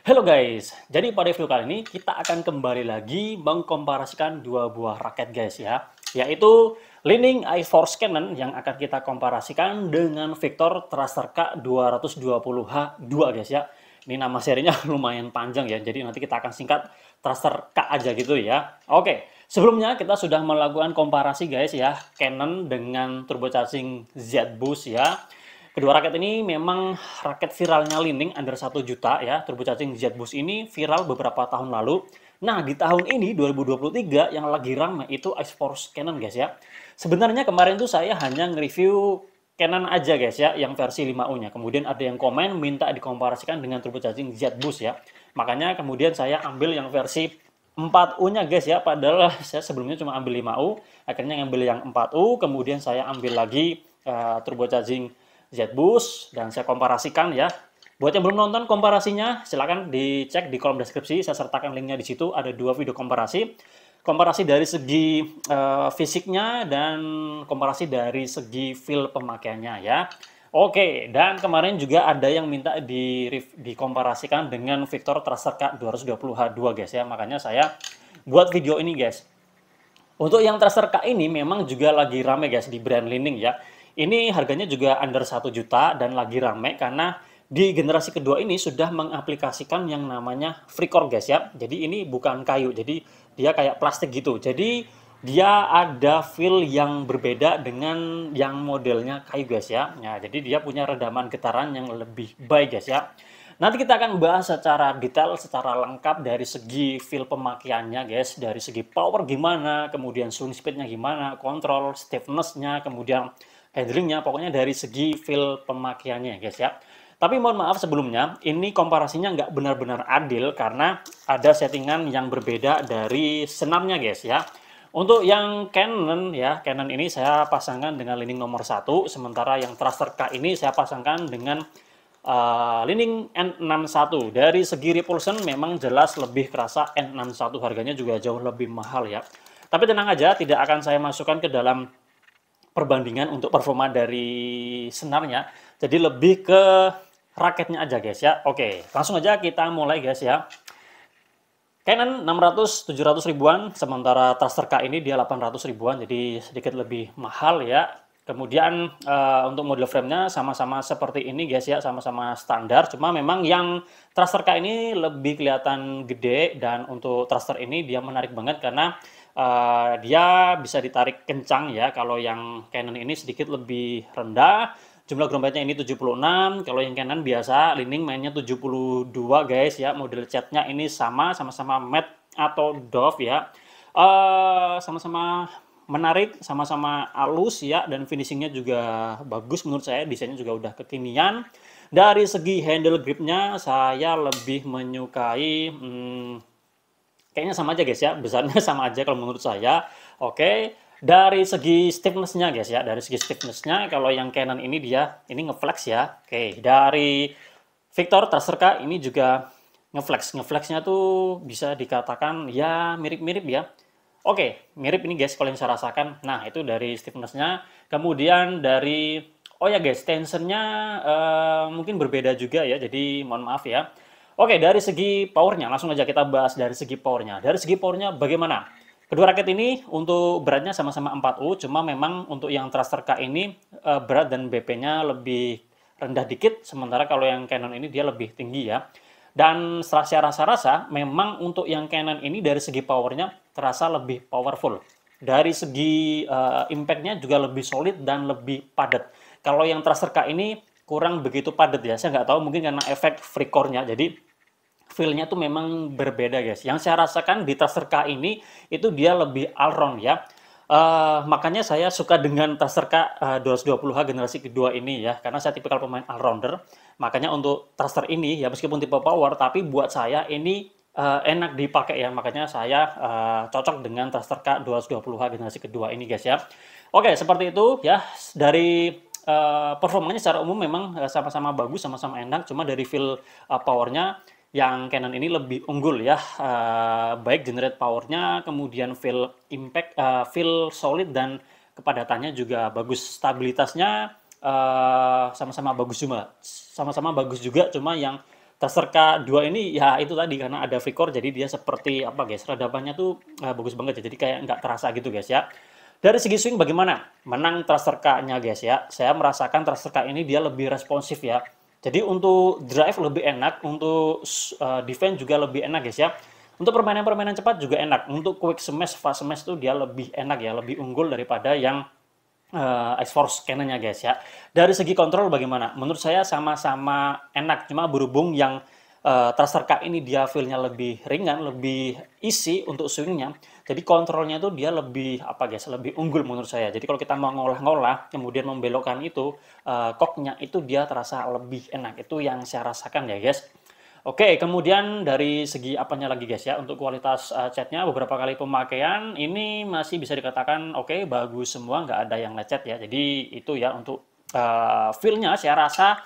Halo guys, jadi pada video kali ini kita akan kembali lagi mengkomparasikan dua buah raket guys ya, yaitu Li-Ning iForce Cannon yang akan kita komparasikan dengan Victor Thruster K220H2 guys ya. Ini nama serinya lumayan panjang ya, jadi nanti kita akan singkat Thruster K aja gitu ya. Oke, sebelumnya kita sudah melakukan komparasi guys ya, Cannon dengan turbocharging Z-Boost ya. Kedua raket ini memang raket viralnya Li-Ning under 1 juta ya. Turbocharging Z-Boost ini viral beberapa tahun lalu. Nah, di tahun ini 2023 yang lagi ramai itu iForce Cannon guys ya. Sebenarnya kemarin tuh saya hanya nge-review Canon aja guys ya, yang versi 5U-nya. Kemudian ada yang komen minta dikomparasikan dengan turbocharging Z-Boost ya. Makanya kemudian saya ambil yang versi 4U-nya guys ya, padahal saya sebelumnya cuma ambil 5U, akhirnya ngambil yang 4U, kemudian saya ambil lagi turbocharging Z-Boost dan saya komparasikan ya. Buat yang belum nonton komparasinya, silahkan dicek di kolom deskripsi. Saya sertakan linknya di situ. Ada dua video komparasi. Komparasi dari segi fisiknya dan komparasi dari segi feel pemakaiannya ya. Oke, dan kemarin juga ada yang minta dikomparasikan dengan Victor Thruster K220H2 guys ya. Makanya saya buat video ini guys. Untuk yang Thruster K ini memang juga lagi rame guys di brand Li-Ning ya. Ini harganya juga under 1 juta dan lagi rame karena di generasi kedua ini sudah mengaplikasikan yang namanya FreeCore guys ya. Jadi ini bukan kayu, jadi dia kayak plastik gitu. Jadi dia ada feel yang berbeda dengan yang modelnya kayu guys ya. Nah, jadi dia punya redaman getaran yang lebih baik guys ya. Nanti kita akan bahas secara detail, secara lengkap dari segi feel pemakaiannya guys, dari segi power gimana, kemudian swing speednya gimana, kontrol, stiffness-nya, kemudian handlingnya, pokoknya dari segi feel pemakaiannya guys ya. Tapi mohon maaf sebelumnya, ini komparasinya nggak benar-benar adil karena ada settingan yang berbeda dari senarnya guys ya. Untuk yang Canon ya, Canon ini saya pasangkan dengan Li-Ning nomor 1, sementara yang Thruster K ini saya pasangkan dengan Li-Ning N61. Dari segi repulsion memang jelas lebih kerasa N61, harganya juga jauh lebih mahal ya. Tapi tenang aja, tidak akan saya masukkan ke dalam perbandingan untuk performa dari senarnya. Jadi lebih ke raketnya aja guys ya. Oke, langsung aja kita mulai guys ya. Canon 600-700 ribuan, sementara Thruster K ini dia 800 ribuan, jadi sedikit lebih mahal ya. Kemudian untuk model framenya sama-sama seperti ini guys ya, sama-sama standar. Cuma memang yang Thruster K ini lebih kelihatan gede, dan untuk Thruster ini dia menarik banget karena dia bisa ditarik kencang ya. Kalau yang Canon ini sedikit lebih rendah. Jumlah gerombetnya ini 76. Kalau yang Canon biasa Li-Ning mainnya 72 guys ya. Model catnya ini sama-sama matte atau doff ya. Sama-sama menarik, sama-sama halus ya, dan finishingnya juga bagus menurut saya. Desainnya juga udah kekinian. Dari segi handle gripnya saya lebih menyukai kayaknya sama aja guys ya, besarnya sama aja kalau menurut saya. Oke, dari segi stiffness-nya guys ya, dari segi stiffness-nya kalau yang Canon ini dia ini ngeflex ya. Oke, dari Victor Thruster K ini juga ngeflex. Ngeflexnya tuh bisa dikatakan ya mirip-mirip ya. Oke, mirip ini guys kalau yang saya rasakan. Nah, itu dari stiffness-nya. Kemudian dari, oh ya guys, tensionnya mungkin berbeda juga ya, jadi mohon maaf ya. Oke, dari segi powernya, langsung aja kita bahas dari segi powernya. Dari segi powernya bagaimana? Kedua raket ini untuk beratnya sama-sama 4U, cuma memang untuk yang Thruster K ini berat dan BP-nya lebih rendah dikit, sementara kalau yang Canon ini dia lebih tinggi ya. Dan setelah saya rasa-rasa, memang untuk yang Canon ini dari segi powernya terasa lebih powerful. Dari segi impact-nya juga lebih solid dan lebih padat. Kalau yang Thruster K ini kurang begitu padat ya. Saya nggak tahu, mungkin karena efek FreeCore-nya. Jadi feel-nya tuh memang berbeda guys. Yang saya rasakan di Thruster K ini itu dia lebih all-round ya. Makanya saya suka dengan Thruster K 220H generasi kedua ini ya, karena saya tipikal pemain all-rounder. Makanya untuk Thruster ini ya, meskipun tipe power, tapi buat saya ini enak dipakai ya. Makanya saya cocok dengan Thruster K 220H generasi kedua ini guys ya. Oke, seperti itu ya. Dari performanya secara umum memang sama-sama bagus, sama-sama enak. Cuma dari feel powernya yang Canon ini lebih unggul ya, baik generate powernya, kemudian feel impact, feel solid, dan kepadatannya juga bagus. Stabilitasnya sama-sama bagus juga, cuma yang Thruster K2 ini ya itu tadi karena ada V-core jadi dia seperti apa guys, redapannya tuh bagus banget ya. Jadi kayak nggak terasa gitu guys ya. Dari segi swing bagaimana? Menang Thruster K-nya guys ya. Saya merasakan Thruster K ini dia lebih responsif ya. Jadi untuk drive lebih enak, untuk defense juga lebih enak guys ya. Untuk permainan-permainan cepat juga enak. Untuk quick smash, fast smash tuh dia lebih enak ya, lebih unggul daripada yang X-Force Cannon-nya guys ya. Dari segi kontrol bagaimana? Menurut saya sama-sama enak, cuma berhubung yang Thruster K ini dia feel-nya lebih ringan, lebih easy untuk swing-nya. Jadi kontrolnya tuh dia lebih apa guys, lebih unggul menurut saya. Jadi kalau kita mau ngolah-ngolah, kemudian membelokkan itu, koknya itu dia terasa lebih enak. Itu yang saya rasakan ya guys. Oke, kemudian dari segi apanya lagi guys ya, untuk kualitas catnya beberapa kali pemakaian ini masih bisa dikatakan oke, bagus semua, nggak ada yang lecet ya. Jadi itu ya untuk feel-nya saya rasa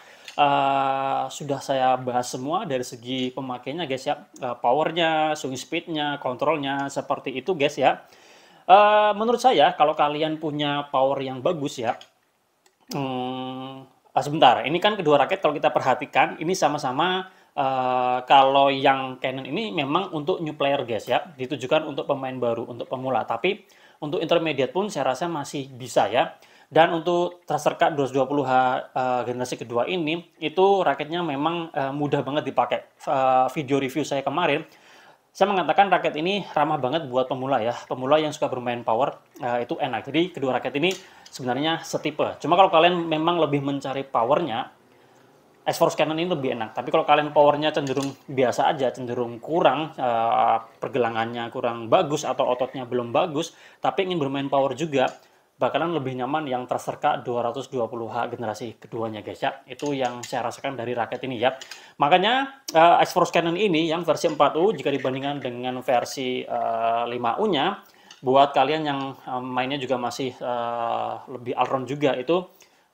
sudah saya bahas semua dari segi pemakaiannya guys ya. Powernya, swing speed-nya, kontrolnya, seperti itu guys ya. Menurut saya kalau kalian punya power yang bagus ya, sebentar, ini kan kedua raket kalau kita perhatikan ini sama-sama kalau yang Canon ini memang untuk new player guys ya, ditujukan untuk pemain baru, untuk pemula. Tapi untuk intermediate pun saya rasa masih bisa ya. Dan untuk Thruster K 220H generasi kedua ini, itu raketnya memang mudah banget dipakai. Video review saya kemarin, saya mengatakan raket ini ramah banget buat pemula ya. Pemula yang suka bermain power, itu enak. Jadi kedua raket ini sebenarnya setipe. Cuma kalau kalian memang lebih mencari powernya, X-Force Cannon ini lebih enak. Tapi kalau kalian powernya cenderung biasa aja, cenderung kurang, pergelangannya kurang bagus atau ototnya belum bagus, tapi ingin bermain power juga, bakalan lebih nyaman yang Thruster K 220H generasi keduanya guys ya. Itu yang saya rasakan dari raket ini ya. Makanya X-Force Cannon ini yang versi 4U jika dibandingkan dengan versi 5U-nya, buat kalian yang mainnya juga masih lebih allround juga, itu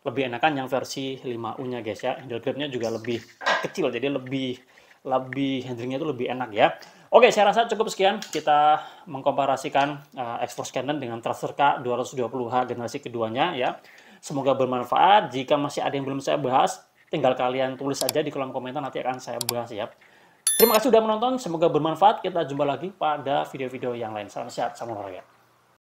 lebih enakan yang versi 5U-nya guys ya. Handle gripnya juga lebih kecil, jadi lebih handlingnya itu lebih enak ya. Oke, saya rasa cukup sekian kita mengkomparasikan X-Force Cannon dengan Thruster K 220H generasi keduanya ya. Semoga bermanfaat. Jika masih ada yang belum saya bahas, tinggal kalian tulis aja di kolom komentar, nanti akan saya bahas ya. Terima kasih sudah menonton, semoga bermanfaat. Kita jumpa lagi pada video-video yang lain. Salam sehat, salam olahraga.